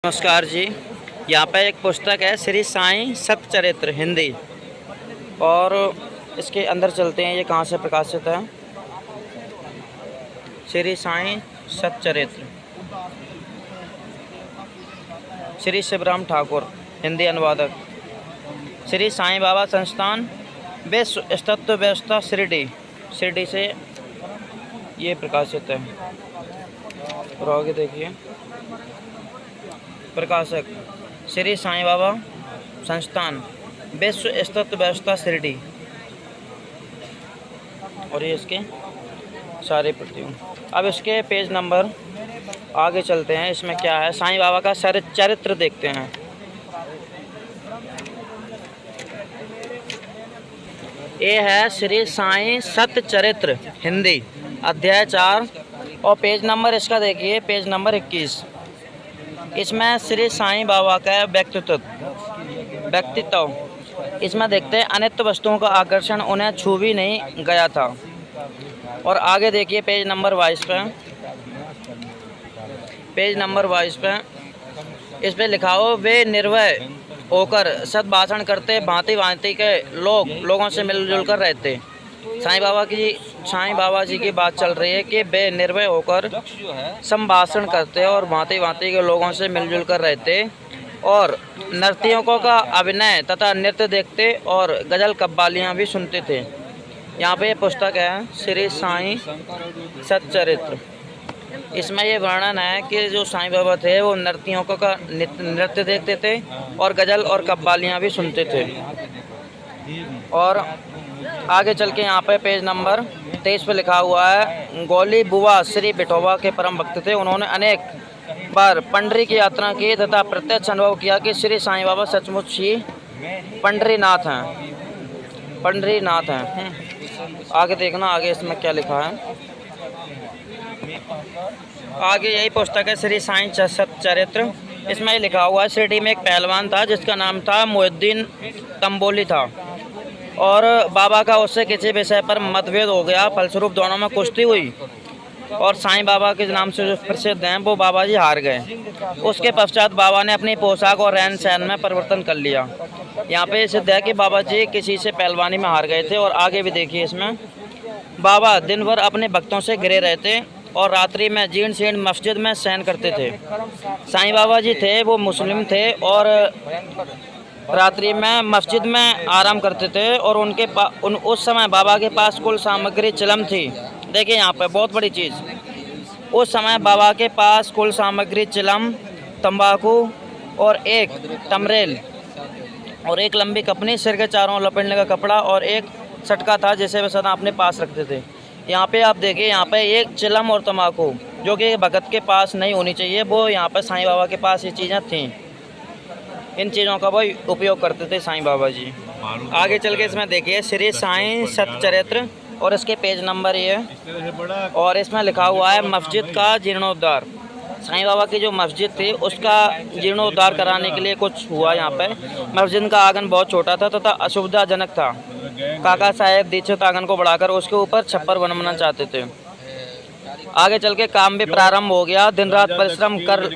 नमस्कार जी। यहाँ पे एक पुस्तक है श्री साईं सतचरित्र हिंदी, और इसके अंदर चलते हैं। ये कहाँ से प्रकाशित है? श्री साईं सतचरित्र, श्री शिवराम ठाकुर, हिंदी अनुवादक। श्री साईं बाबा संस्थान विश्व तत्व व्यवस्था शिरडी से ये प्रकाशित है। और आगे देखिए, प्रकाशक श्री साईं बाबा संस्थान विश्व तत्व व्यवस्था शिरडी, और ये इसके सारे प्रति। अब इसके पेज नंबर आगे चलते हैं। इसमें क्या है, साईं बाबा का चरित्र देखते हैं। ये है श्री साईं सतचरित्र हिंदी, अध्याय 4, और पेज नंबर इसका देखिए, पेज नंबर 21। इसमें श्री साईं बाबा का व्यक्तित्व इसमें देखते हैं। अनित्य वस्तुओं का आकर्षण उन्हें छू भी नहीं गया था। और आगे देखिए पेज नंबर 22 पे, पेज नंबर 22 पे इस पे लिखा हो, वे निर्भय होकर सद्भाषण करते, भांति भांति के लोगों से मिलजुल कर रहते। साईं बाबा जी की बात चल रही है कि वे निर्भय होकर संभाषण करते और भांति भांति के लोगों से मिलजुल कर रहते, और नर्तकियों का अभिनय तथा नृत्य देखते और गज़ल कव्वालियाँ भी सुनते थे। यहाँ पे पुस्तक है श्री साईं सतचरित्र। इसमें ये वर्णन है कि जो साईं बाबा थे वो नर्तकियों का नृत्य देखते थे और गज़ल और कव्वालियाँ भी सुनते थे। और आगे चल के यहाँ पे पेज नंबर 23 पे लिखा हुआ है, गौली बुआ श्री विठोबा के परम भक्त थे। उन्होंने अनेक बार पंडरी की यात्रा की तथा प्रत्यक्ष अनुभव किया कि श्री साईं बाबा सचमुच ही पंडरीनाथ हैं। आगे देखना, आगे इसमें क्या लिखा है। आगे यही पुस्तक है श्री साईं सतचरित्र। इसमें लिखा हुआ है, शिरडी में एक पहलवान था जिसका नाम था मोहिउद्दीन तंबोली था, और बाबा का उससे किसी विषय पर मतभेद हो गया। फलस्वरूप दोनों में कुश्ती हुई और साईं बाबा के नाम से जो प्रसिद्ध हैं वो बाबा जी हार गए। उसके पश्चात बाबा ने अपनी पोशाक और रहन सहन में परिवर्तन कर लिया। यहाँ पे सिद्ध है कि बाबा जी किसी से पहलवानी में हार गए थे। और आगे भी देखिए, इसमें बाबा दिन भर अपने भक्तों से घिरे रहते और रात्रि में जीर्ण शीर्ण मस्जिद में शयन करते थे। साईं बाबा जी थे वो मुस्लिम थे और रात्रि में मस्जिद में आराम करते थे, और उस समय बाबा के पास कुल सामग्री चिलम थी। देखिए यहाँ पर बहुत बड़ी चीज़, उस समय बाबा के पास कुल सामग्री चिलम, तंबाकू और एक तमरेल और एक लंबी कपनी, सिर के चारों लपेटने का कपड़ा और एक सटका था जिसे वे सदा अपने पास रखते थे। यहाँ पे आप देखिए, यहाँ पे एक चिलम और तंबाकू जो कि भगत के पास नहीं होनी चाहिए, वो यहाँ पर साईं बाबा के पास ये चीज़ें थीं। इन चीज़ों का वो उपयोग करते थे साईं बाबा जी। आगे चल के इसमें देखिए श्री साईं सतचरित्र, और इसके पेज नंबर ये, और इसमें लिखा हुआ है, मस्जिद का जीर्णोद्धार। साईं बाबा की जो मस्जिद थी उसका जीर्णोद्धार कराने के लिए कुछ हुआ। यहाँ पे मस्जिद का आंगन बहुत छोटा था तथा असुविधाजनक था। काका साहेब दीक्षित आंगन को बढ़ाकर उसके ऊपर छप्पर बनवाना चाहते थे। आगे चल के काम भी प्रारंभ हो गया। दिन रात परिश्रम कर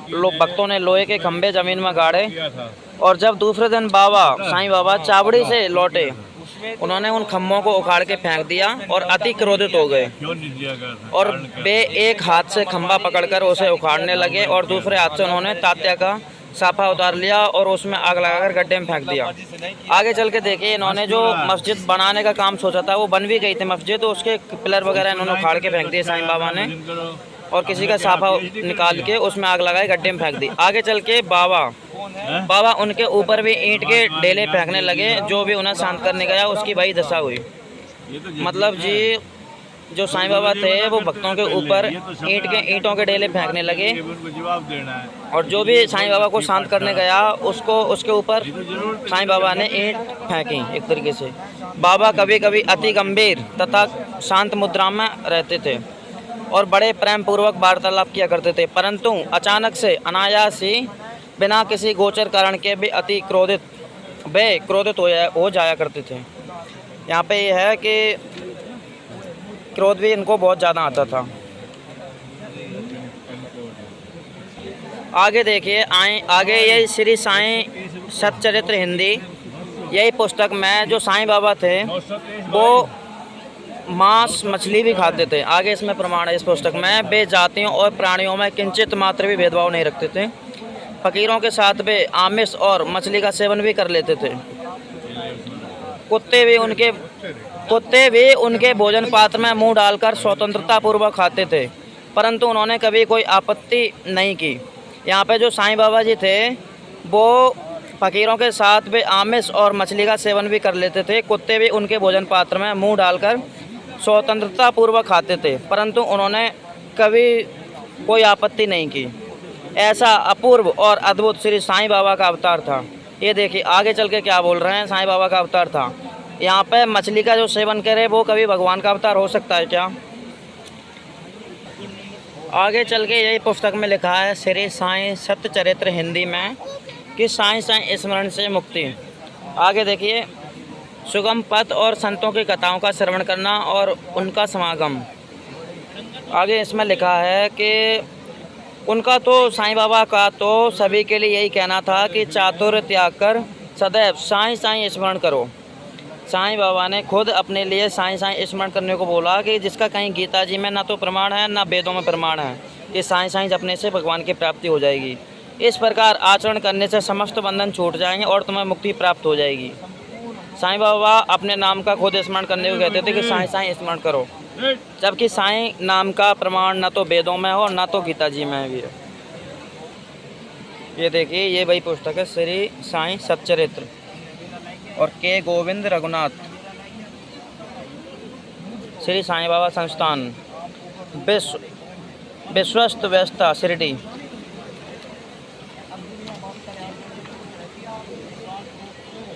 भक्तों ने लोहे के खंभे जमीन में गाड़े, और जब दूसरे दिन साईं बाबा चावड़ी से लौटे, उन्होंने उन खम्भों को उखाड़ के फेंक दिया और अति क्रोधित हो गए, और वे एक हाथ से खंभा पकड़कर उसे उखाड़ने लगे और दूसरे हाथ से उन्होंने तात्या का साफा उतार लिया और उसमें आग लगाकर गड्ढे में फेंक दिया। आगे चल के देखिए, इन्होंने जो मस्जिद बनाने का काम सोचा था वो बन भी गई थी मस्जिद, तो उसके पिलर वगैरह इन्होंने उखाड़ के फेंक दिए साईं बाबा ने, और किसी का साफा निकाल के उसमें आग लगाई, गड्ढे में फेंक दी। आगे चल के बाबा उनके ऊपर भी ईंट के ढेले फेंकने लगे। जो भी उन्हें शांत करने गया उसकी वही दशा हुई। मतलब जी, जो साईं बाबा थे वो भक्तों के ऊपर ईंटों के ढेले फेंकने लगे, और जो भी साईं बाबा को शांत करने गया उसके ऊपर साईं बाबा ने ईंट फेंकी। एक तरीके से बाबा कभी कभी अति गंभीर तथा शांत मुद्रा में रहते थे और बड़े प्रेम पूर्वक वार्तालाप किया करते थे, परंतु अचानक से अनायास ही बिना किसी गोचर कारण के भी अति क्रोधित हो जाया करते थे। यहाँ पे ये है कि क्रोध भी इनको बहुत ज़्यादा आता था। आगे देखिए, आगे ये श्री साईं सच्चरित्र हिंदी, यही पुस्तक में जो साईं बाबा थे वो मांस मछली भी खाते थे। आगे इसमें प्रमाण है इस पुस्तक में, वे जातियों और प्राणियों में किंचित मात्र भी भेदभाव नहीं रखते थे। फकीरों के साथ वे आमिष और मछली का सेवन भी कर लेते थे। कुत्ते भी उनके भोजन पात्र में मुंह डालकर स्वतंत्रता पूर्वक खाते थे, परंतु उन्होंने कभी कोई आपत्ति नहीं की। यहाँ पे जो साईं बाबा जी थे वो फकीरों के साथ वे आमिष और मछली का सेवन भी कर लेते थे। कुत्ते भी उनके भोजन पात्र में मुंह डालकर स्वतंत्रता पूर्वक खाते थे, परंतु उन्होंने कभी कोई आपत्ति नहीं की। ऐसा अपूर्व और अद्भुत श्री साईं बाबा का अवतार था। ये देखिए आगे चल के क्या बोल रहे हैं, साईं बाबा का अवतार था। यहाँ पे मछली का जो सेवन करे वो कभी भगवान का अवतार हो सकता है क्या? आगे चल के यही पुस्तक में लिखा है श्री साईं सच्चरित्र हिंदी में कि साईं साईं स्मरण से मुक्ति। आगे देखिए, सुगम पथ और संतों की कथाओं का श्रवण करना और उनका समागम। आगे इसमें लिखा है कि उनका तो साईं बाबा का तो सभी के लिए यही कहना था कि चातुर्य त्याग कर सदैव साईं साईं स्मरण करो। साईं बाबा ने खुद अपने लिए साईं साईं स्मरण करने को बोला कि जिसका कहीं गीता जी में ना तो प्रमाण है ना वेदों में प्रमाण है कि साईं साईं जपने से भगवान की प्राप्ति हो जाएगी। इस प्रकार आचरण करने से समस्त बंधन छूट जाएंगे और तुम्हें मुक्ति प्राप्त हो जाएगी। साईं बाबा अपने नाम का खुद स्मरण करने को कहते थे कि साईं साईं स्मरण करो, जबकि साईं नाम का प्रमाण ना तो वेदों में हो ना तो गीता जी में भी है। ये देखिए, ये वही पुस्तक है श्री साईं सच्चरित्र और के गोविंद रघुनाथ, श्री साईं बाबा संस्थान, विश्वस्त व्यवस्था शिरडी।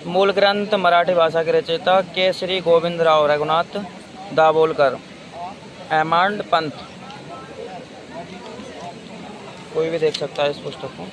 मूल ग्रंथ मराठी भाषा के रचयिता के श्री गोविंदराव रघुनाथ दाभोलकर, हेमांड पंथ। कोई भी देख सकता है इस पुस्तक को।